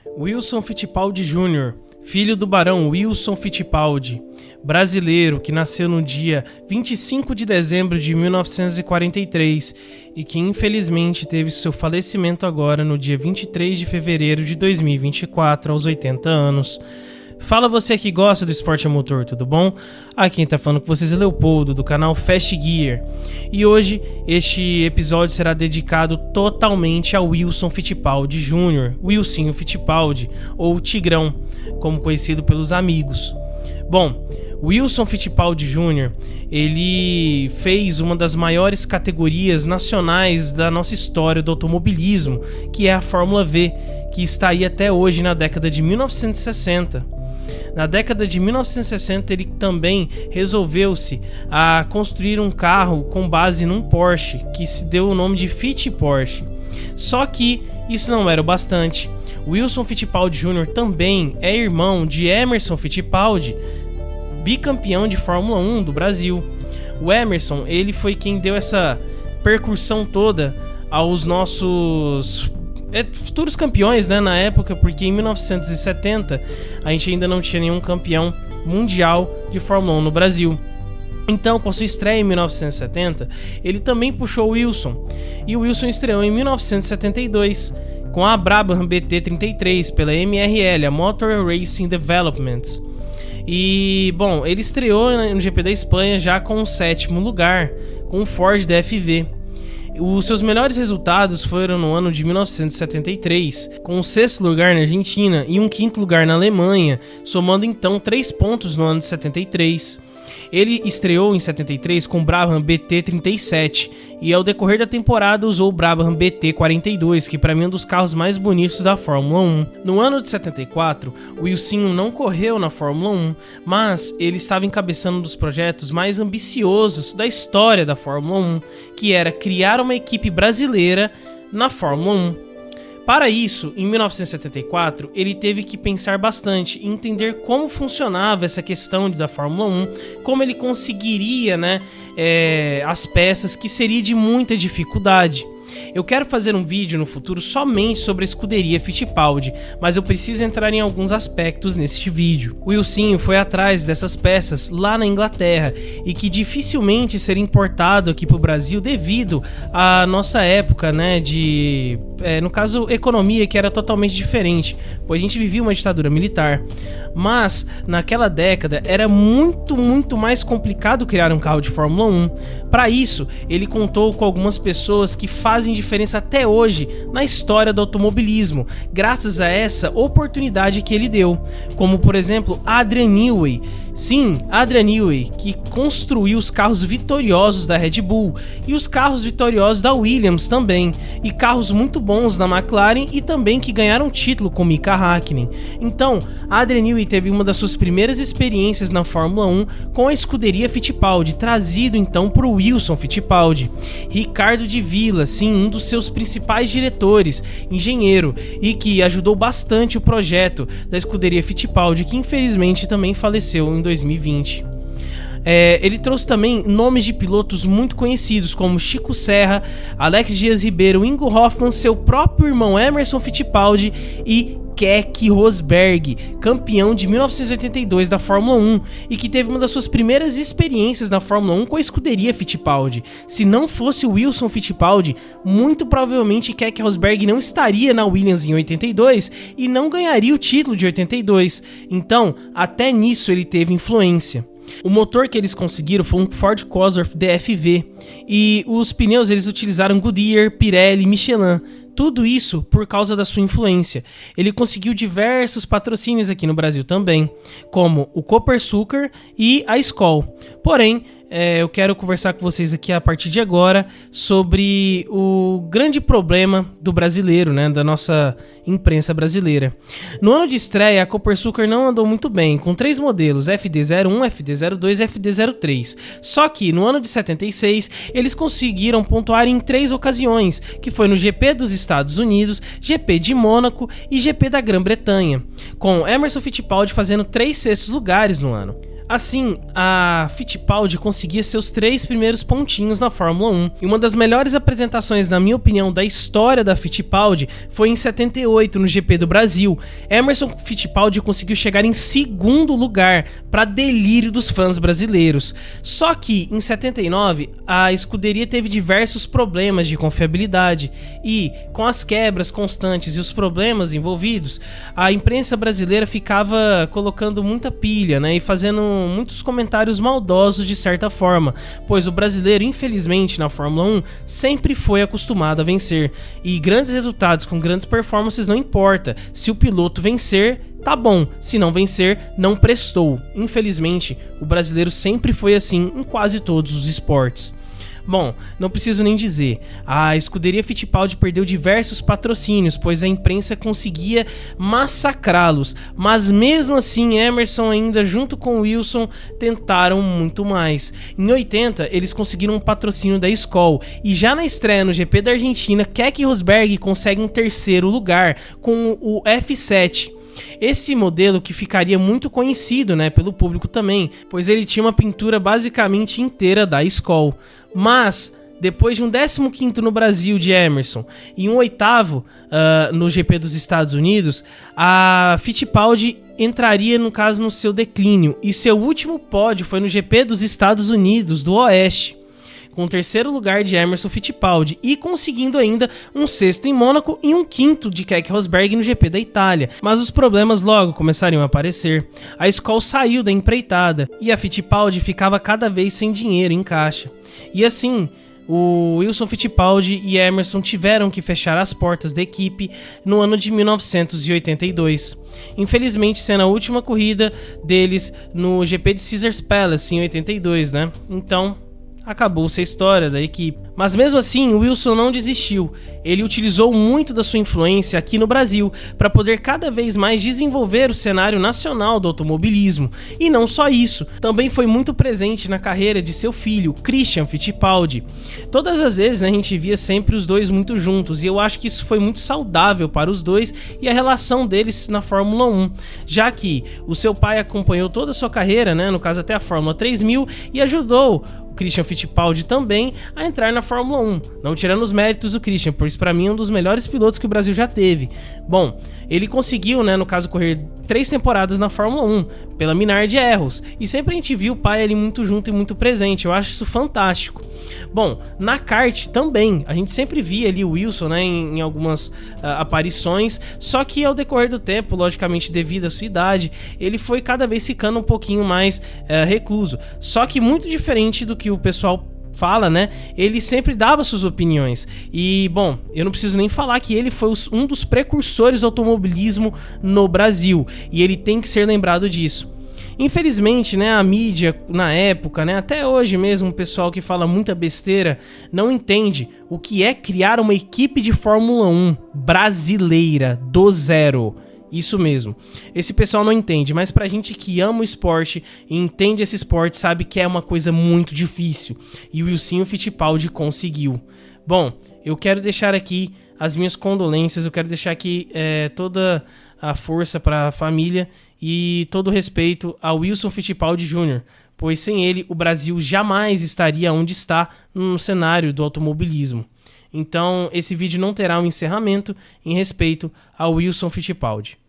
Wilson Fittipaldi Jr., filho do barão Wilson Fittipaldi, brasileiro que nasceu no dia 25 de dezembro de 1943 e que infelizmente teve seu falecimento agora no dia 23 de fevereiro de 2024, aos 80 anos. Fala você que gosta do esporte a motor, tudo bom? Aqui quem tá falando com vocês é Leopoldo, do canal Fast Gear. E hoje este episódio será dedicado totalmente ao Wilson Fittipaldi Jr., Wilsinho Fittipaldi, ou Tigrão, como conhecido pelos amigos. Bom, Wilson Fittipaldi Jr., ele fez uma das maiores categorias nacionais da nossa história do automobilismo, que é a Fórmula V, que está aí até hoje na década de 1960. Na década de 1960 ele também resolveu-se a construir um carro com base num Porsche, que se deu o nome de Fitt Porsche. Só que isso não era o bastante. Wilson Fittipaldi Jr. também é irmão de Emerson Fittipaldi, bicampeão de Fórmula 1 do Brasil. O Emerson, ele foi quem deu essa percussão toda aos nossos futuros campeões, né, na época, porque em 1970 a gente ainda não tinha nenhum campeão mundial de Fórmula 1 no Brasil. Então, com sua estreia em 1970, ele também puxou o Wilson. E o Wilson estreou em 1972 com a Brabham BT33 pela MRL, a Motor Racing Developments. E, bom, ele estreou no GP da Espanha já com o 7º lugar, com o Ford DFV. Os seus melhores resultados foram no ano de 1973, com o 6º lugar na Argentina e um 5º lugar na Alemanha, somando então 3 pontos no ano de 73. Ele estreou em 73 com o Brabham BT37 e ao decorrer da temporada usou o Brabham BT42, que para mim é um dos carros mais bonitos da Fórmula 1. No ano de 74, o Wilsinho não correu na Fórmula 1, mas ele estava encabeçando um dos projetos mais ambiciosos da história da Fórmula 1, que era criar uma equipe brasileira na Fórmula 1. Para isso, em 1974, ele teve que pensar bastante e entender como funcionava essa questão da Fórmula 1, como ele conseguiria, as peças, que seria de muita dificuldade. Eu quero fazer um vídeo no futuro somente sobre a escuderia Fittipaldi, mas eu preciso entrar em alguns aspectos neste vídeo. O Wilsinho foi atrás dessas peças lá na Inglaterra e que dificilmente seria importado aqui para o Brasil devido à nossa época, no caso, economia, que era totalmente diferente, pois a gente vivia uma ditadura militar. Mas naquela década era muito mais complicado criar um carro de Fórmula 1. Para isso, ele contou com algumas pessoas que fazem diferença até hoje na história do automobilismo, graças a essa oportunidade que ele deu, como por exemplo Adrian Newey. Sim, Adrian Newey, que construiu os carros vitoriosos da Red Bull e os carros vitoriosos da Williams também, e carros muito bons da McLaren e também que ganharam título com Mika Hakkinen. Então, Adrian Newey teve uma das suas primeiras experiências na Fórmula 1 com a escuderia Fittipaldi, trazido então por Wilson Fittipaldi. Ricardo de Villa, sim, um dos seus principais diretores, engenheiro, e que ajudou bastante o projeto da escuderia Fittipaldi, que infelizmente também faleceu em 2020. Ele trouxe também nomes de pilotos muito conhecidos como Chico Serra, Alex Dias Ribeiro, Ingo Hoffmann, seu próprio irmão Emerson Fittipaldi e Keke Rosberg, campeão de 1982 da Fórmula 1 e que teve uma das suas primeiras experiências na Fórmula 1 com a escuderia Fittipaldi. Se não fosse o Wilson Fittipaldi, muito provavelmente Keke Rosberg não estaria na Williams em 82 e não ganharia o título de 82. Então, até nisso ele teve influência. O motor que eles conseguiram foi um Ford Cosworth DFV e os pneus eles utilizaram Goodyear, Pirelli, Michelin. Tudo isso por causa da sua influência. Ele conseguiu diversos patrocínios aqui no Brasil também, como o Copersucar e a Skol. Porém, eu quero conversar com vocês aqui a partir de agora sobre o grande problema do brasileiro, da nossa imprensa brasileira. No ano de estreia, a Copersucar não andou muito bem, com 3 modelos, FD01, FD02 e FD03. Só que no ano de 76, eles conseguiram pontuar em 3 ocasiões, que foi no GP dos Estados Unidos, GP de Mônaco e GP da Grã-Bretanha, com Emerson Fittipaldi fazendo 3 sextos lugares no ano. Assim, a Fittipaldi conseguia seus 3 primeiros pontinhos na Fórmula 1. E uma das melhores apresentações, na minha opinião, da história da Fittipaldi foi em 78, no GP do Brasil. Emerson Fittipaldi conseguiu chegar em segundo lugar, para delírio dos fãs brasileiros. Só que, em 79, a escuderia teve diversos problemas de confiabilidade. E, com as quebras constantes e os problemas envolvidos, a imprensa brasileira ficava colocando muita pilha, né, e fazendo muitos comentários maldosos de certa forma, pois o brasileiro, infelizmente, na Fórmula 1 sempre foi acostumado a vencer, e grandes resultados com grandes performances não importa, se o piloto vencer, tá bom, se não vencer, não prestou. Infelizmente, o brasileiro sempre foi assim em quase todos os esportes. Bom, não preciso nem dizer, a escuderia Fittipaldi perdeu diversos patrocínios, pois a imprensa conseguia massacrá-los, mas mesmo assim Emerson ainda junto com Wilson tentaram muito mais. Em 80 eles conseguiram um patrocínio da Skol, e já na estreia no GP da Argentina, Keke Rosberg consegue um terceiro lugar com o F7. Esse modelo que ficaria muito conhecido, né, pelo público também, pois ele tinha uma pintura basicamente inteira da Skol. Mas, depois de um 15º no Brasil de Emerson e um 8º no GP dos Estados Unidos, a Fittipaldi entraria, no caso, no seu declínio. E seu último pódio foi no GP dos Estados Unidos, do Oeste, com o terceiro lugar de Emerson Fittipaldi e conseguindo ainda um 6º em Mônaco e um 5º de Keke Rosberg no GP da Itália. Mas os problemas logo começariam a aparecer. A Skol saiu da empreitada e a Fittipaldi ficava cada vez sem dinheiro em caixa. E assim, o Wilson Fittipaldi e Emerson tiveram que fechar as portas da equipe no ano de 1982. Infelizmente, sendo a última corrida deles no GP de Caesars Palace em 82, né? Então, acabou-se a história da equipe. Mas mesmo assim, o Wilson não desistiu. Ele utilizou muito da sua influência aqui no Brasil para poder cada vez mais desenvolver o cenário nacional do automobilismo. E não só isso, também foi muito presente na carreira de seu filho, Christian Fittipaldi. Todas as vezes, né, a gente via sempre os dois muito juntos, e eu acho que isso foi muito saudável para os dois e a relação deles na Fórmula 1, já que o seu pai acompanhou toda a sua carreira, né, no caso até a Fórmula 3000, e ajudou Christian Fittipaldi também a entrar na Fórmula 1, não tirando os méritos do Christian, pois para mim é um dos melhores pilotos que o Brasil já teve. Bom, ele conseguiu, né, no caso, correr 3 temporadas na Fórmula 1, pela Minardi Erros, e sempre a gente viu o pai ali muito junto e muito presente, eu acho isso fantástico. Bom, na kart também, a gente sempre via ali o Wilson, né, em algumas aparições, só que ao decorrer do tempo, logicamente devido à sua idade, ele foi cada vez ficando um pouquinho mais recluso, só que muito diferente do que o pessoal fala, né? Ele sempre dava suas opiniões. E, bom, eu não preciso nem falar que ele foi um dos precursores do automobilismo no Brasil, e ele tem que ser lembrado disso. Infelizmente, né, a mídia na época, né, até hoje mesmo, o pessoal que fala muita besteira não entende o que é criar uma equipe de Fórmula 1 brasileira do zero. Isso mesmo, esse pessoal não entende, mas pra gente que ama o esporte e entende esse esporte sabe que é uma coisa muito difícil, e o Wilson Fittipaldi conseguiu. Bom, eu quero deixar aqui as minhas condolências, eu quero deixar aqui toda a força para a família e todo o respeito ao Wilson Fittipaldi Jr., pois sem ele o Brasil jamais estaria onde está no cenário do automobilismo. Então esse vídeo não terá um encerramento em respeito ao Wilson Fittipaldi.